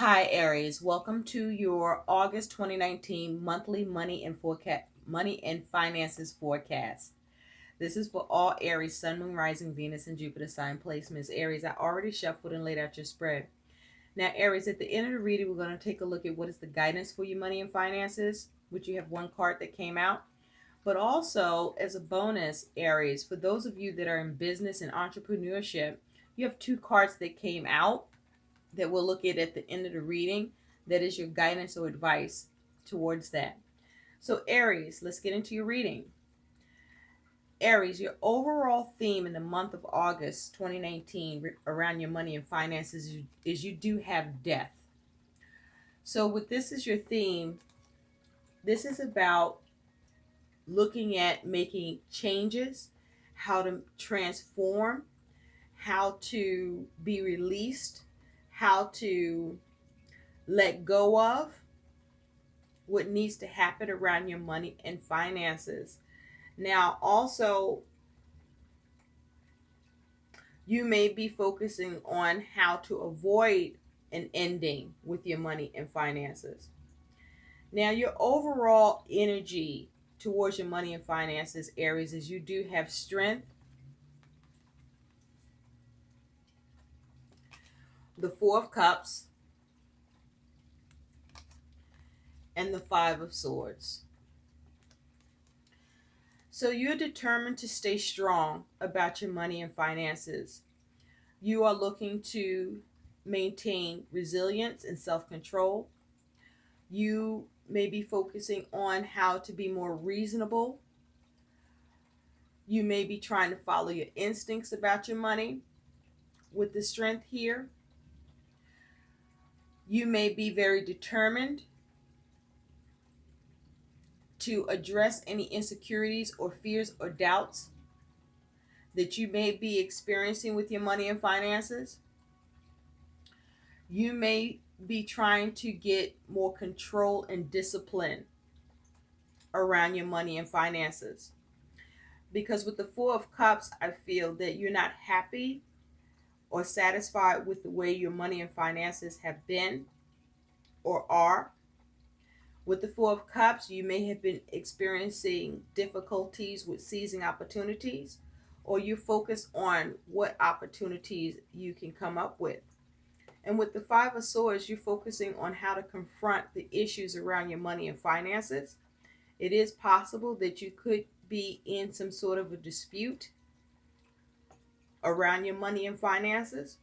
Hi Aries, welcome to your August 2019 monthly money and finances forecast. This is for all Aries, Sun, Moon, Rising, Venus, and Jupiter sign placements. Aries, I already shuffled and laid out your spread. Now, Aries, at the end of the reading, we're going to take a look at what is the guidance for your money and finances, which you have one card that came out. But also, as a bonus, Aries, for those of you that are in business and entrepreneurship, you have two cards that came out that we'll look at the end of the reading. That is your guidance or advice towards that. So, Aries, let's get into your reading. Aries, your overall theme in the month of August 2019 around your money and finances is you do have death. So, with this as your theme, this is about looking at making changes, how to transform, how to be released, how to let go of what needs to happen around your money and finances. Now, also, you may be focusing on how to avoid an ending with your money and finances. Now, your overall energy towards your money and finances, Aries, is you do have strength, the Four of Cups, and the Five of Swords. So you're determined to stay strong about your money and finances. You are looking to maintain resilience and self-control. You may be focusing on how to be more reasonable. You may be trying to follow your instincts about your money with the strength here. You may be very determined to address any insecurities or fears or doubts that you may be experiencing with your money and finances. You may be trying to get more control and discipline around your money and finances. Because with the Four of Cups, I feel that you're not happy or satisfied with the way your money and finances have been or are. With the Four of Cups, you may have been experiencing difficulties with seizing opportunities, or you focus on what opportunities you can come up with. And with the Five of Swords, you're focusing on how to confront the issues around your money and finances. It is possible that you could be in some sort of a dispute around your money and finances,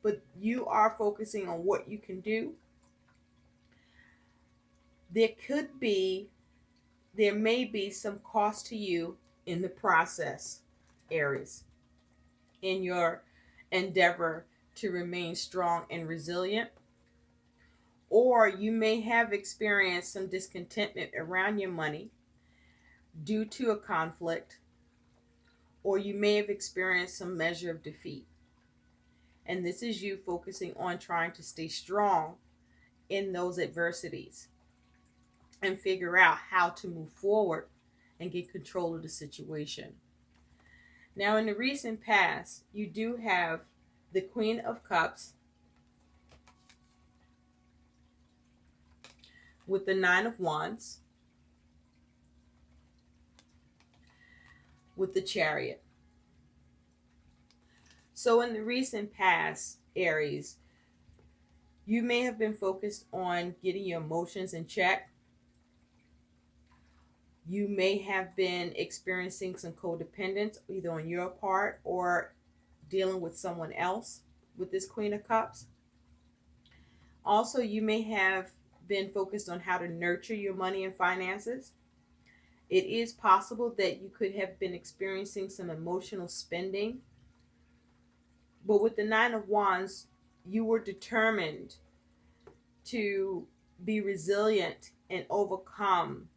but you are focusing on what you can do. There may be some cost to you in the process, Aries, in your endeavor to remain strong and resilient. Or you may have experienced some discontentment around your money due to a conflict, or you may have experienced some measure of defeat. And this is you focusing on trying to stay strong in those adversities and figure out how to move forward and get control of the situation. Now, in the recent past, you do have the Queen of Cups with the Nine of Wands with the Chariot. So in the recent past, Aries, you may have been focused on getting your emotions in check. You may have been experiencing some codependence either on your part or dealing with someone else with this Queen of Cups. Also, you may have been focused on how to nurture your money and finances. It is possible that you could have been experiencing some emotional spending. But with the Nine of Wands, you were determined to be resilient and overcome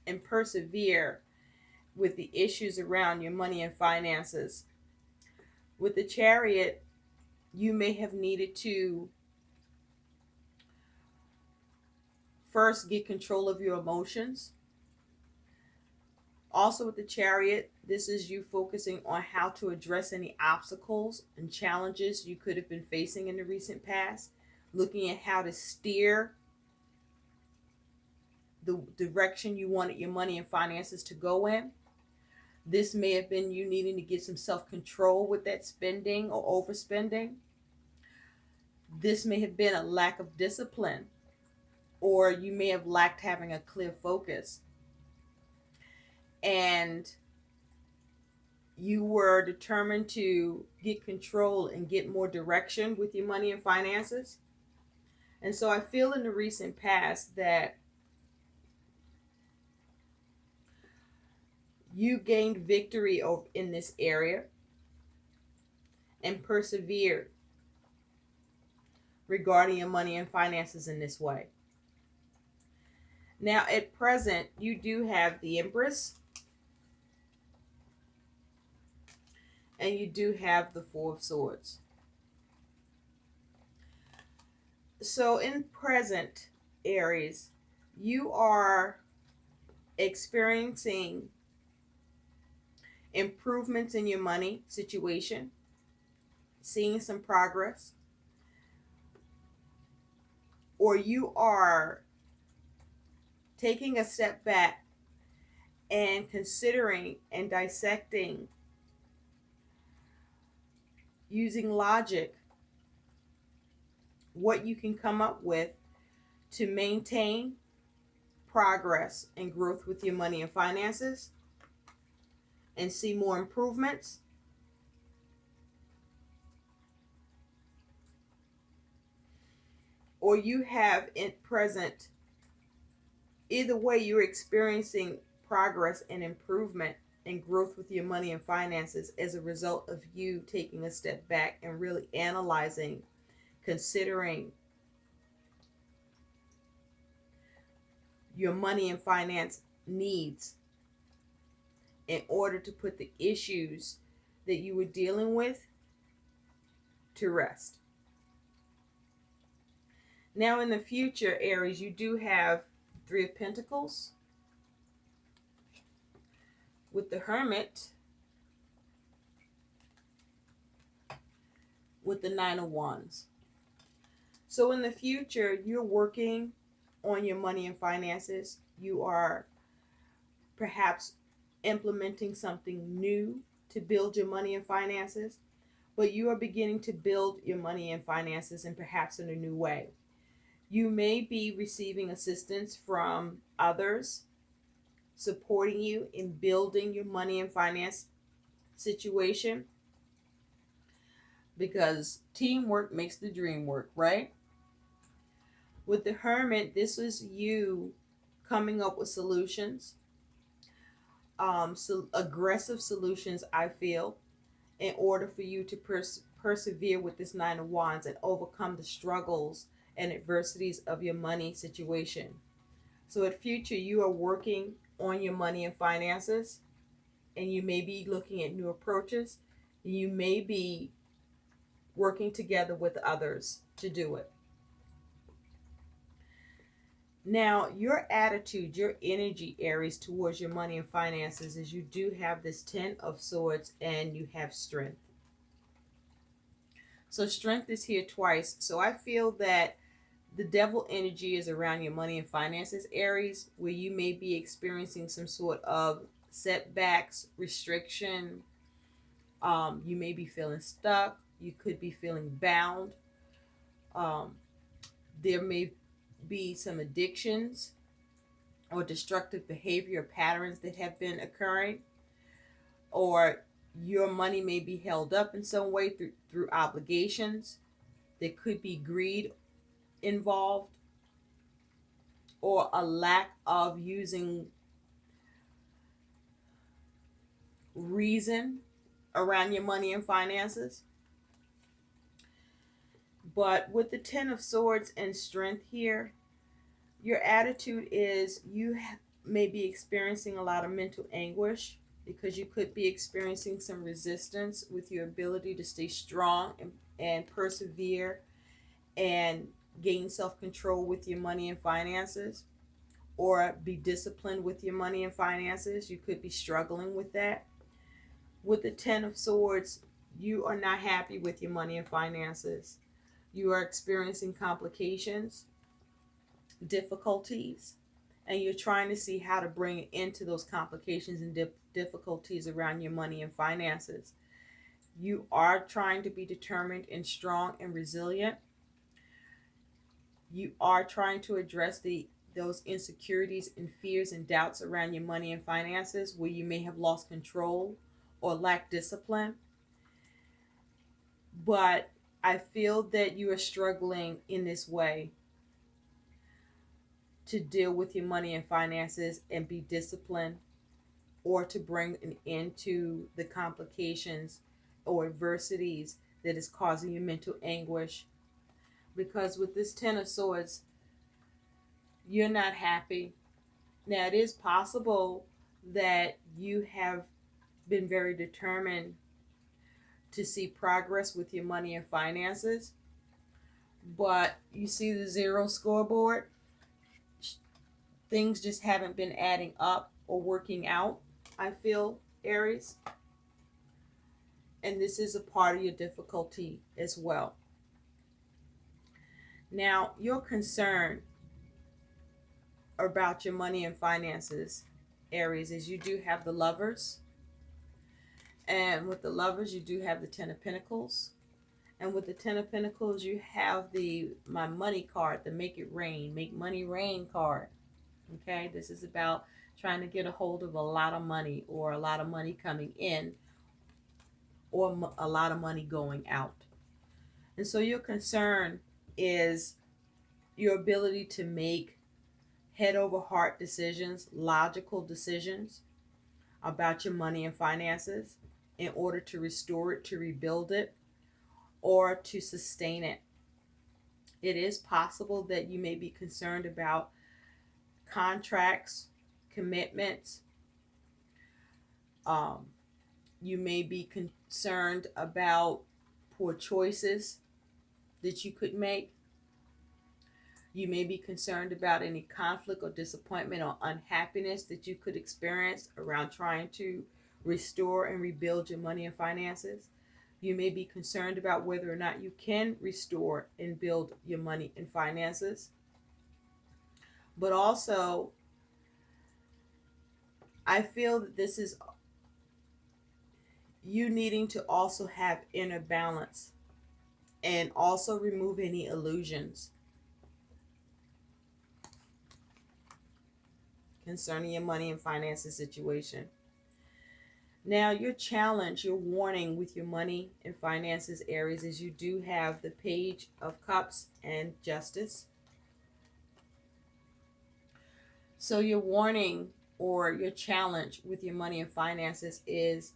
and persevere with the issues around your money and finances. With the Chariot, you may have needed to first get control of your emotions. Also with the Chariot, this is you focusing on how to address any obstacles and challenges you could have been facing in the recent past looking at how to steer the direction you wanted your money and finances to go in. This may have been you needing to get some self-control with that spending or overspending. This may have been a lack of discipline, or you may have lacked having a clear focus. And you were determined to get control and get more direction with your money and finances. And so I feel in the recent past that you gained victory in this area and persevered regarding your money and finances in this way. Now, at present, you do have the Empress and you do have the Four of Swords. So in present, Aries, you are experiencing improvements in your money situation, seeing some progress, or you are taking a step back and considering and dissecting using logic what you can come up with to maintain progress and growth with your money and finances and see more improvements. Or you have at present, either way, you're experiencing progress and improvement and growth with your money and finances as a result of you taking a step back and really analyzing, considering your money and finance needs in order to put the issues that you were dealing with to rest. Now in the future, Aries, you do have Three of Pentacles with the Hermit, with the Nine of Wands. So in the future, you're working on your money and finances. You are perhaps implementing something new to build your money and finances, but you are beginning to build your money and finances and perhaps in a new way. You may be receiving assistance from others supporting you in building your money and finance situation, because teamwork makes the dream work, right? With the Hermit, this is you coming up with solutions, so aggressive solutions, I feel, in order for you to persevere with this Nine of Wands and overcome the struggles and adversities of your money situation. So at future, you are working on your money and finances, and you may be looking at new approaches. You may be working together with others to do it. Now, your attitude, your energy, Aries, towards your money and finances is you do have this Ten of Swords and you have strength. So strength is here twice. So I feel that the devil energy is around your money and finances, Aries, where you may be experiencing some sort of setbacks, restriction. You may be feeling stuck. You could be feeling bound. There may be some addictions or destructive behavior patterns that have been occurring, or your money may be held up in some way through obligations. There could be greed involved, or a lack of using reason around your money and finances. But with the Ten of Swords and strength here, your attitude is you may be experiencing a lot of mental anguish, because you could be experiencing some resistance with your ability to stay strong and persevere and gain self-control with your money and finances, or be disciplined with your money and finances. You could be struggling with that. With the Ten of Swords, you are not happy with your money and finances. You are experiencing complications, difficulties, and you're trying to see how to bring it into those complications and difficulties around your money and finances. You are trying to be determined and strong and resilient. You are trying to address those insecurities and fears and doubts around your money and finances where you may have lost control or lack discipline. But I feel that you are struggling in this way to deal with your money and finances and be disciplined, or to bring an end to the complications or adversities that is causing you mental anguish. Because with this Ten of Swords, you're not happy. Now, it is possible that you have been very determined to see progress with your money and finances, but you see the zero scoreboard, things just haven't been adding up or working out, I feel, Aries. And this is a part of your difficulty as well. Now, your concern about your money and finances, Aries, is you do have the Lovers. And with the Lovers, you do have the Ten of Pentacles. And with the Ten of Pentacles, you have my money card, the Make It Rain, Make Money Rain card. Okay, this is about trying to get a hold of a lot of money, or a lot of money coming in, or a lot of money going out. And so your concern is your ability to make head over heart decisions, logical decisions about your money and finances in order to restore it, to rebuild it, or to sustain it. It is possible that you may be concerned about contracts, commitments. You may be concerned about poor choices that you could make. You may be concerned about any conflict or disappointment or unhappiness that you could experience around trying to restore and rebuild your money and finances. You may be concerned about whether or not you can restore and build your money and finances. But also, I feel that this is you needing to also have inner balance and also remove any illusions concerning your money and finances situation. Now, your challenge, your warning with your money and finances, Aries, is you do have the Page of Cups and Justice. So your warning or your challenge with your money and finances is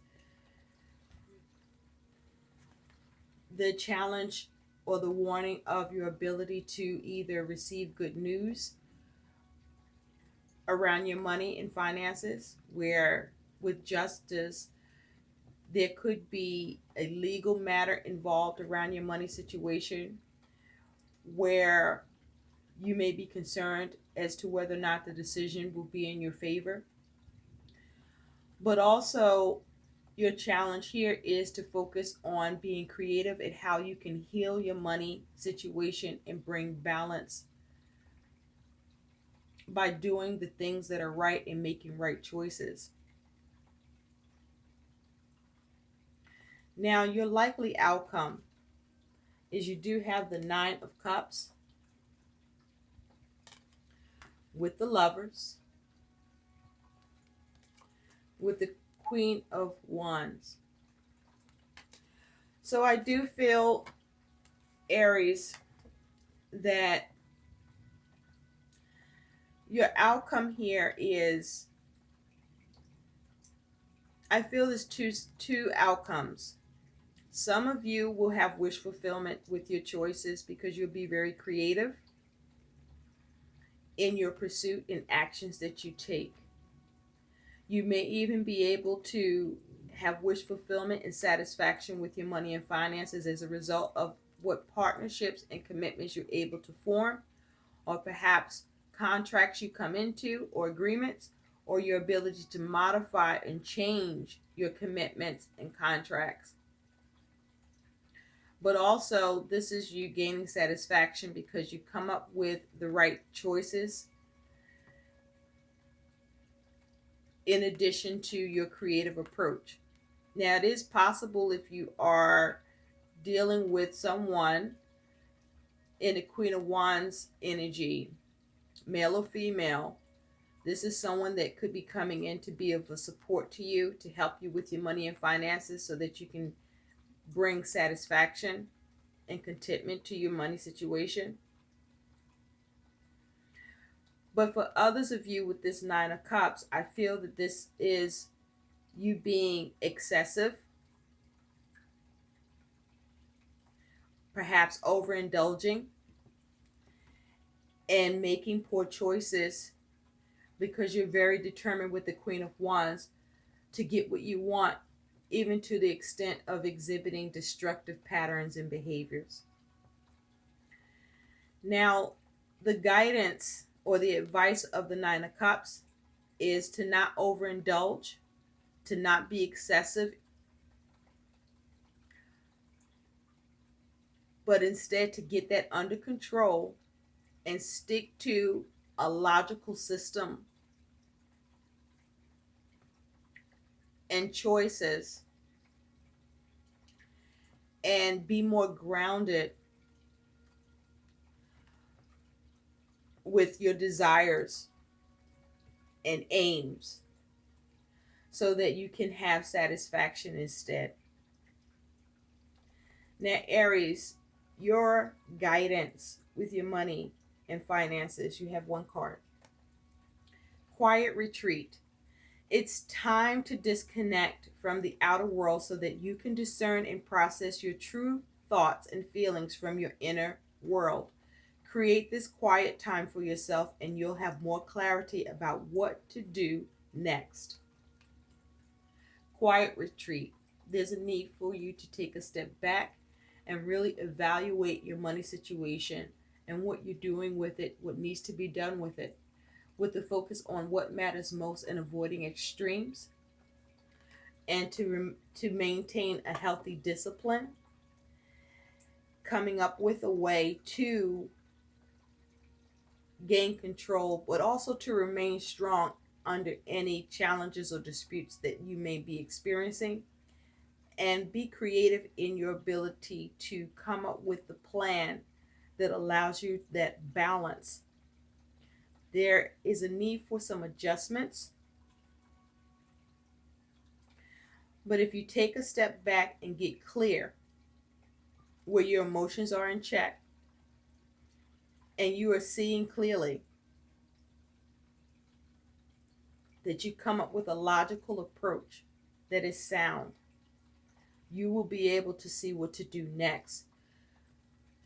the challenge or the warning of your ability to either receive good news around your money and finances, where with justice, there could be a legal matter involved around your money situation where you may be concerned as to whether or not the decision will be in your favor. But also, your challenge here is to focus on being creative at how you can heal your money situation and bring balance by doing the things that are right and making right choices. Now, your likely outcome is you do have the Nine of Cups with the Lovers, with the Queen of Wands. So I do feel, Aries, that your outcome here is, I feel there's two outcomes. Some of you will have wish fulfillment with your choices because you'll be very creative in your pursuit and actions that you take. You may even be able to have wish fulfillment and satisfaction with your money and finances as a result of what partnerships and commitments you're able to form, or perhaps contracts you come into, or agreements, or your ability to modify and change your commitments and contracts. But also, this is you gaining satisfaction because you come up with the right choices in addition to your creative approach. Now, it is possible if you are dealing with someone in the Queen of Wands energy, male or female, this is someone that could be coming in to be of a support to you, to help you with your money and finances so that you can bring satisfaction and contentment to your money situation. But for others of you with this Nine of Cups, I feel that this is you being excessive, perhaps overindulging, and making poor choices because you're very determined with the Queen of Wands to get what you want, even to the extent of exhibiting destructive patterns and behaviors. Now, the guidance or the advice of the Nine of Cups is to not overindulge, to not be excessive, but instead to get that under control and stick to a logical system and choices, and be more grounded with your desires and aims so that you can have satisfaction instead. Now, Aries, your guidance with your money and finances, you have one card. Quiet retreat. It's time to disconnect from the outer world so that you can discern and process your true thoughts and feelings from your inner world. Create this quiet time for yourself and you'll have more clarity about what to do next. Quiet retreat. There's a need for you to take a step back and really evaluate your money situation and what you're doing with it, what needs to be done with it, with the focus on what matters most and avoiding extremes, and to maintain a healthy discipline, coming up with a way to gain control, but also to remain strong under any challenges or disputes that you may be experiencing, and be creative in your ability to come up with the plan that allows you that balance. There is a need for some adjustments, but if you take a step back and get clear where your emotions are in check and you are seeing clearly, that you come up with a logical approach that is sound, you will be able to see what to do next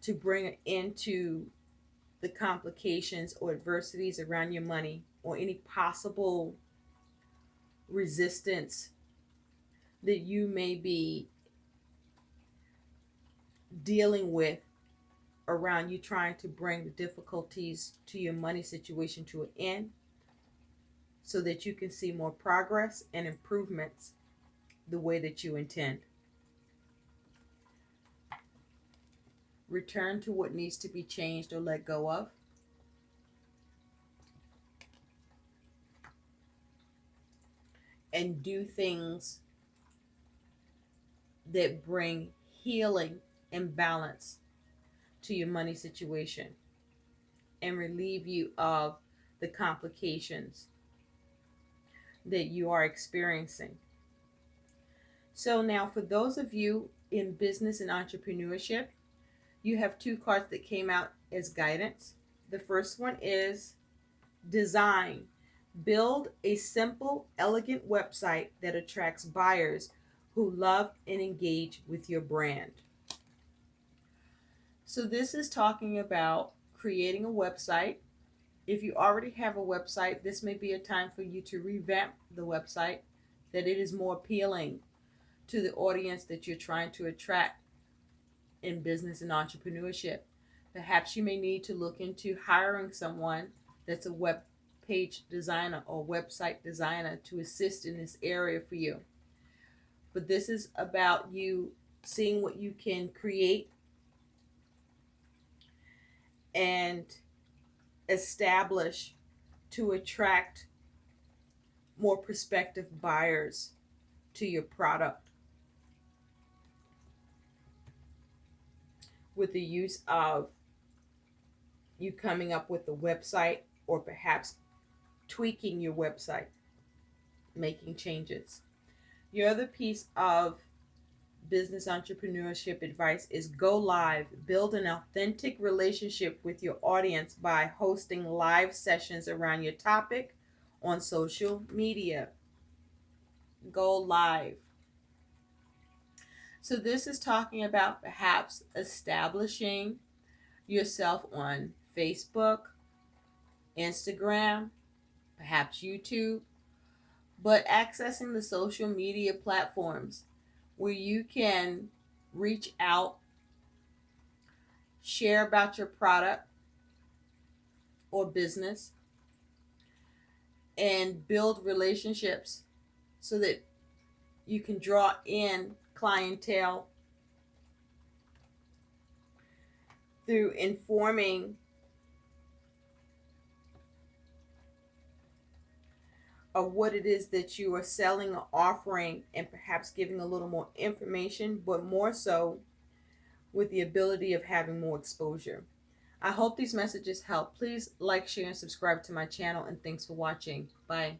to bring it into the complications or adversities around your money or any possible resistance that you may be dealing with around you trying to bring the difficulties to your money situation to an end so that you can see more progress and improvements the way that you intend. Return to what needs to be changed or let go of. And do things that bring healing and balance to your money situation and relieve you of the complications that you are experiencing. So now for those of you in business and entrepreneurship, you have two cards that came out as guidance. The first one is design. Build a simple, elegant website that attracts buyers who love and engage with your brand. So this is talking about creating a website. If you already have a website, this may be a time for you to revamp the website, that it is more appealing to the audience that you're trying to attract in business and entrepreneurship. Perhaps you may need to look into hiring someone that's a web page designer or website designer to assist in this area for you. But this is about you seeing what you can create and establish to attract more prospective buyers to your product with the use of you coming up with a website or perhaps tweaking your website, making changes. Your other piece of business entrepreneurship advice is go live. Build an authentic relationship with your audience by hosting live sessions around your topic on social media. Go live. So, this is talking about perhaps establishing yourself on Facebook, Instagram, perhaps YouTube, but accessing the social media platforms where you can reach out, share about your product or business, and build relationships so that you can draw in clientele through informing of what it is that you are selling or offering, and perhaps giving a little more information, but more so with the ability of having more exposure. I hope these messages help. Please like, share, and subscribe to my channel, and thanks for watching. Bye.